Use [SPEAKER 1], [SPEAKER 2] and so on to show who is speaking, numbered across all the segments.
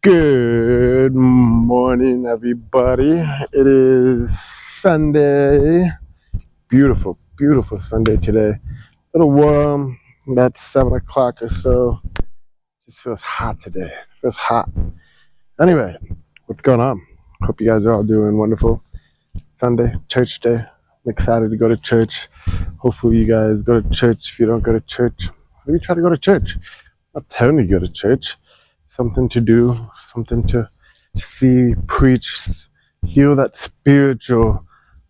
[SPEAKER 1] Good morning, everybody. It is Sunday. Beautiful, beautiful Sunday today. A little warm. About 7 o'clock or so. Just feels hot today. Feels hot. Anyway, what's going on? Hope you guys are all doing wonderful. Sunday, church day. I'm excited to go to church. Hopefully, you guys go to church. If you don't go to church, maybe try to go to church. I'm not telling you to go to church. Something to do, something to see, preach, feel that spiritual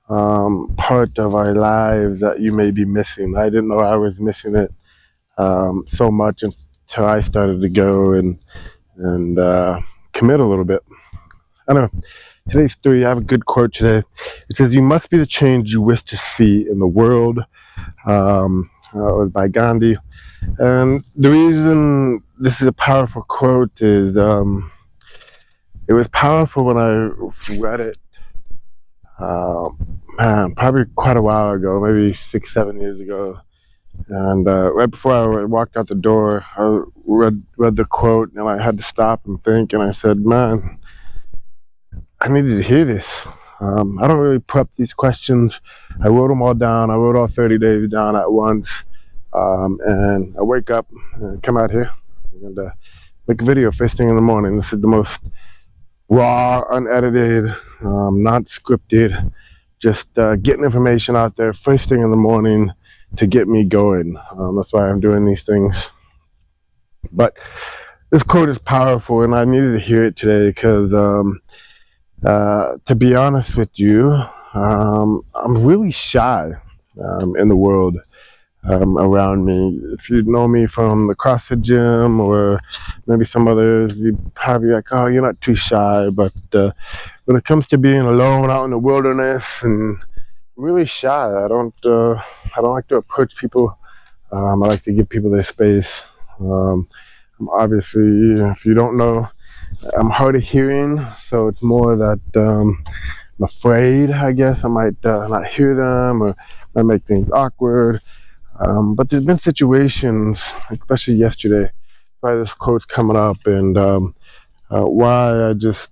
[SPEAKER 1] part of our lives that you may be missing. I didn't know I was missing it so much until I started to go and commit a little bit. I don't know. Today's story, I have a good quote today. It says, "You must be the change you wish to see in the world." It was by Gandhi. And the reason this is a powerful quote is it was powerful when I read it, probably quite a while ago, maybe 6, 7 years ago. And right before I walked out the door, I read the quote, and I had to stop and think. And I said, "Man, I needed to hear this." I don't really prep these questions. I wrote them all down. I wrote all 30 days down at once. And I wake up and come out here and make a video first thing in the morning. This is the most raw, unedited, not scripted, just getting information out there first thing in the morning to get me going. That's why I'm doing these things. But this quote is powerful, and I needed to hear it today because, to be honest with you, I'm really shy in the world. Around me. If you know me from the CrossFit gym or maybe some others, you'd probably be like, "Oh, you're not too shy." But when it comes to being alone out in the wilderness, and I'm really shy. I don't like to approach people. I like to give people their space. I'm obviously, if you don't know, I'm hard of hearing, so it's more that I'm afraid. I guess I might not hear them, or might make things awkward. But there's been situations, especially yesterday, why this quote's coming up, and why I guess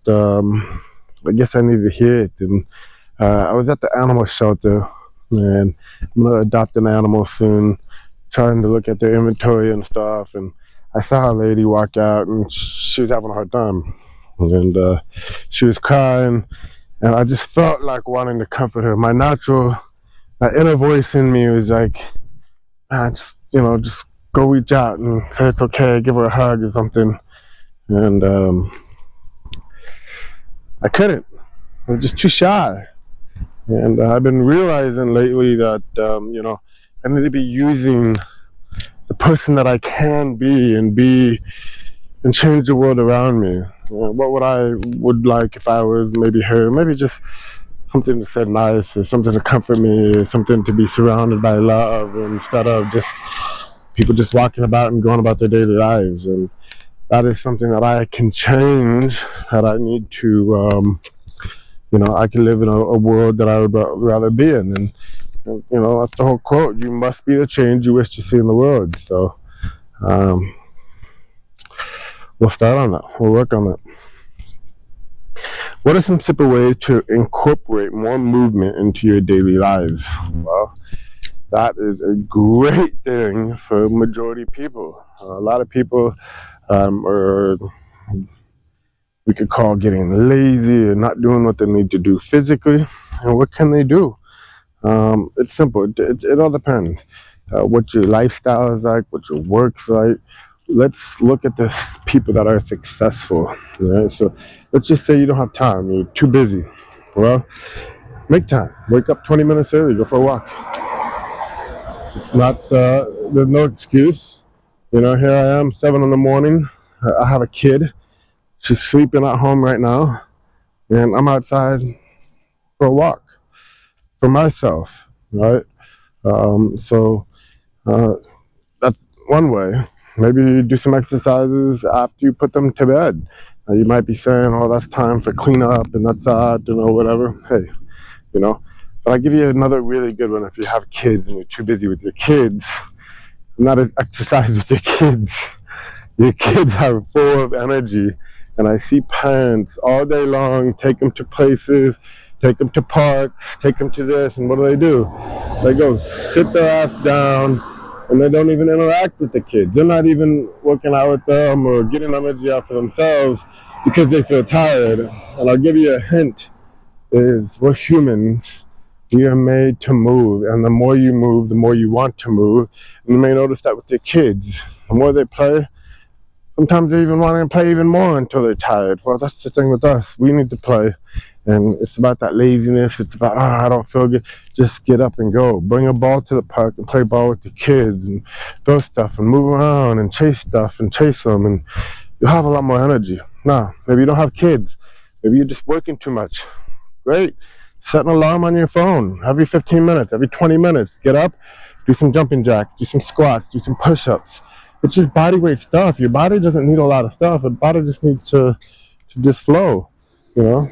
[SPEAKER 1] I needed to hear it. And I was at the animal shelter, and I'm gonna adopt an animal soon, trying to look at their inventory and stuff. And I saw a lady walk out, and she was having a hard time, and she was crying, and I just felt like wanting to comfort her. My inner voice in me was like, just go reach out and say it's okay, give her a hug or something. And I couldn't. I was just too shy. And I've been realizing lately that, I need to be using the person that I can be and change the world around me. What would like if I was maybe her? Maybe just something to say nice, or something to comfort me, or something to be surrounded by love, instead of just people just walking about and going about their daily lives. And that is something that I can change, that I need to, I can live in a world that I would rather be in. And, that's the whole quote. You must be the change you wish to see in the world. So we'll start on that. We'll work on that. What are some simple ways to incorporate more movement into your daily lives? Well, that is a great thing for majority of people. A lot of people are, we could call, getting lazy or not doing what they need to do physically. And what can they do? It's simple. It all depends. What your lifestyle is like, what your work's like. Let's look at the people that are successful. Right? So let's just say you don't have time. You're too busy. Well, make time. Wake up 20 minutes early. Go for a walk. It's not, there's no excuse. Here I am, 7 in the morning. I have a kid. She's sleeping at home right now. And I'm outside for a walk for myself, right? So that's one way. Maybe do some exercises after you put them to bed. You might be saying, "Oh, that's time for cleanup and that's that, whatever." Hey, But I'll give you another really good one. If you have kids and you're too busy with your kids, not exercise with your kids. Your kids are full of energy, and I see parents all day long take them to places, take them to parks, take them to this, and what do? They go sit their ass down, and they don't even interact with the kids. They're not even working out with them or getting energy out for themselves because they feel tired. And I'll give you a hint, is we're humans. We are made to move, and the more you move, the more you want to move. And you may notice that with your kids. The more they play, sometimes they even want to play even more until they're tired. Well, that's the thing with us. We need to play. And it's about that laziness. It's about, I don't feel good. Just get up and go. Bring a ball to the park and play ball with the kids and throw stuff and move around and chase stuff and chase them. And you'll have a lot more energy. Now, maybe you don't have kids. Maybe you're just working too much. Great. Set an alarm on your phone every 15 minutes, every 20 minutes. Get up, do some jumping jacks, do some squats, do some push-ups. It's just body weight stuff. Your body doesn't need a lot of stuff. The body just needs to just flow, you know?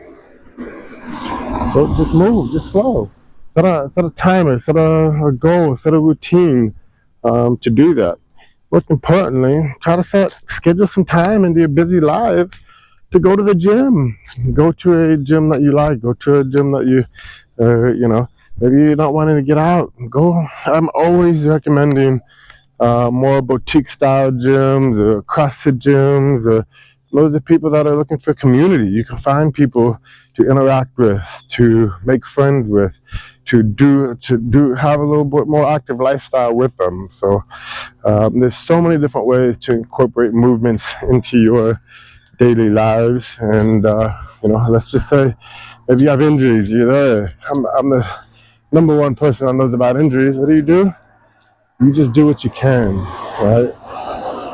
[SPEAKER 1] So just move, just flow. Set a timer, set a goal, set a routine to do that. Most importantly, try to schedule some time into your busy life to go to the gym. Go to a gym that you like. Go to a gym that maybe you're not wanting to get out. Go. I'm always recommending more boutique style gyms or CrossFit gyms or those are people that are looking for community. You can find people to interact with, to make friends with, to have a little bit more active lifestyle with them. So there's so many different ways to incorporate movements into your daily lives. And let's just say if you have injuries, you're there. I'm the number one person that knows about injuries. What do? You just do what you can, right?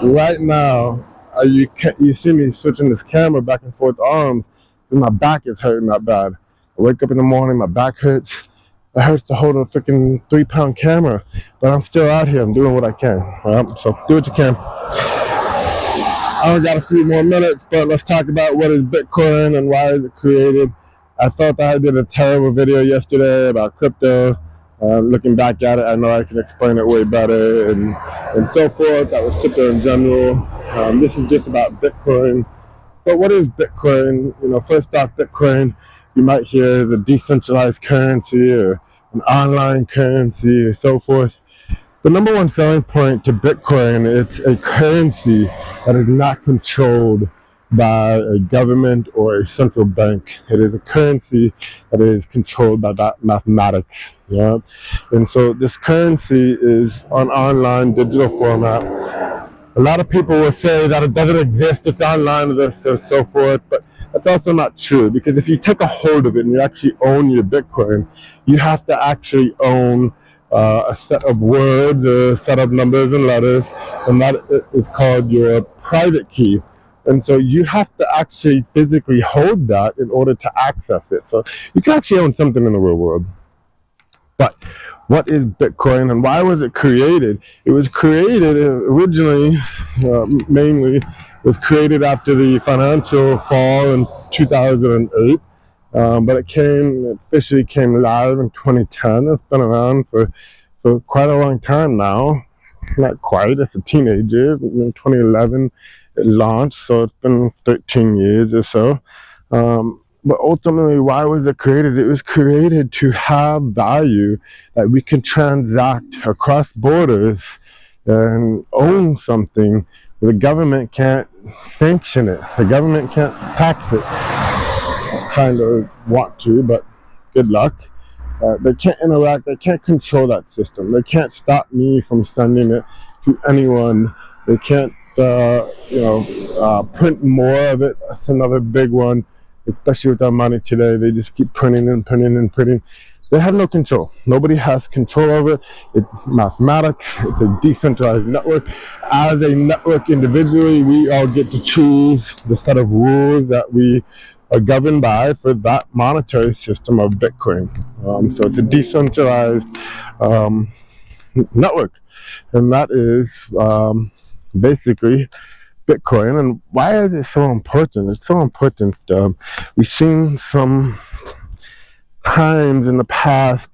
[SPEAKER 1] Right now, you see me switching this camera back and forth arms because my back is hurting that bad. I wake up in the morning, my back hurts. It hurts to hold a freaking 3-pound camera, but I'm still out here. I'm doing what I can. Right? So do what you can. I only got a few more minutes, but let's talk about what is Bitcoin and why is it created. I thought that I did a terrible video yesterday about crypto. Looking back at it, I know I can explain it way better and so forth. That was crypto in general. This is just about Bitcoin. So what is Bitcoin? First off, Bitcoin, you might hear the decentralized currency or an online currency or so forth. The number one selling point to Bitcoin, it's a currency that is not controlled by a government or a central bank. It is a currency that is controlled by that mathematics. Yeah? And so this currency is on online digital format. A lot of people will say that it doesn't exist, it's online, and so forth, but that's also not true, because if you take a hold of it and you actually own your Bitcoin, you have to actually own a set of words, a set of numbers and letters, and that is called your private key. And so you have to actually physically hold that in order to access it. So you can actually own something in the real world. But what is Bitcoin and why was it created? It was created originally, mainly, was created after the financial fall in 2008. But it officially came live in 2010. It's been around for quite a long time now. Not quite, it's a teenager. In 2011 it launched, so it's been 13 years or so. But ultimately, why was it created? It was created to have value that we can transact across borders and own something. The government can't sanction it. The government can't tax it. Kind of want to, but good luck. They can't interact. They can't control that system. They can't stop me from sending it to anyone. They can't, print more of it. That's another big one, especially with our money today. They just keep printing and printing and printing. They have no control. Nobody has control over it. It's mathematics. It's a decentralized network. As a network individually, we all get to choose the set of rules that we are governed by for that monetary system of Bitcoin. So it's a decentralized network, and that is basically Bitcoin. And why is it so important? It's so important. We've seen some times in the past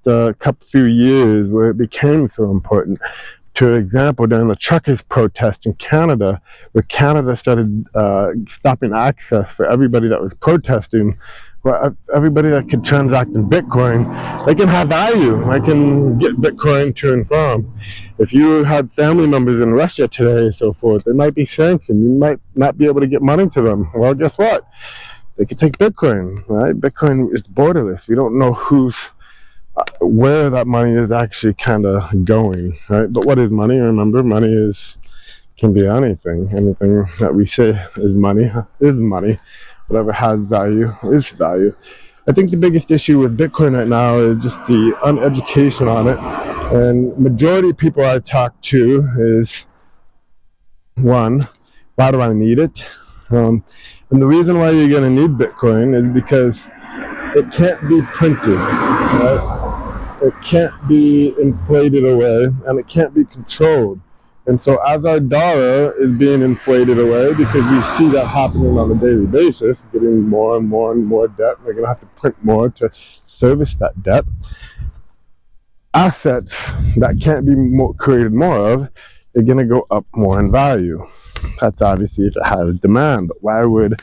[SPEAKER 1] few years where it became so important to example, during the truckers' protest in Canada, where Canada started stopping access for everybody that was protesting, well, everybody that could transact in Bitcoin, they can have value. They can get Bitcoin to and from. If you had family members in Russia today and so forth, they might be sanctioned. You might not be able to get money to them. Well, guess what? They could take Bitcoin, right? Bitcoin is borderless. We don't know where that money is actually kind of going, right? But what is money? Remember, money can be anything. Anything that we say is money is money. Whatever has value is value. I think the biggest issue with Bitcoin right now is just the uneducation on it. And majority of people I talk to is, one, why do I need it? And the reason why you're going to need Bitcoin is because it can't be printed, right? It can't be inflated away, and it can't be controlled. And so as our dollar is being inflated away, because we see that happening on a daily basis, getting more and more and more debt, we're going to have to print more to service that debt. Assets that can't be created more of are going to go up more in value. That's obviously if it has demand. But why would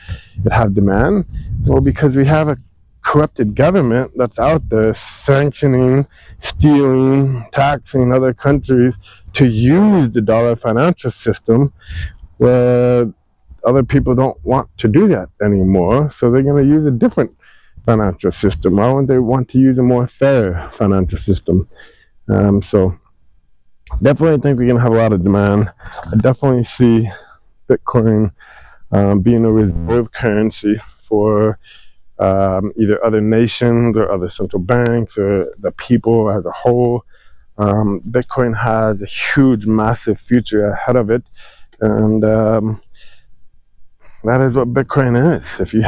[SPEAKER 1] it have demand? Well, because we have a corrupted government that's out there sanctioning, stealing, taxing other countries to use the dollar financial system, where other people don't want to do that anymore. So they're going to use a different financial system. Why wouldn't they want to use a more fair financial system? So definitely think we're going to have a lot of demand. I definitely see Bitcoin being a reserve currency for either other nations or other central banks or the people as a whole. Bitcoin has a huge, massive future ahead of it, and that is what Bitcoin is. If you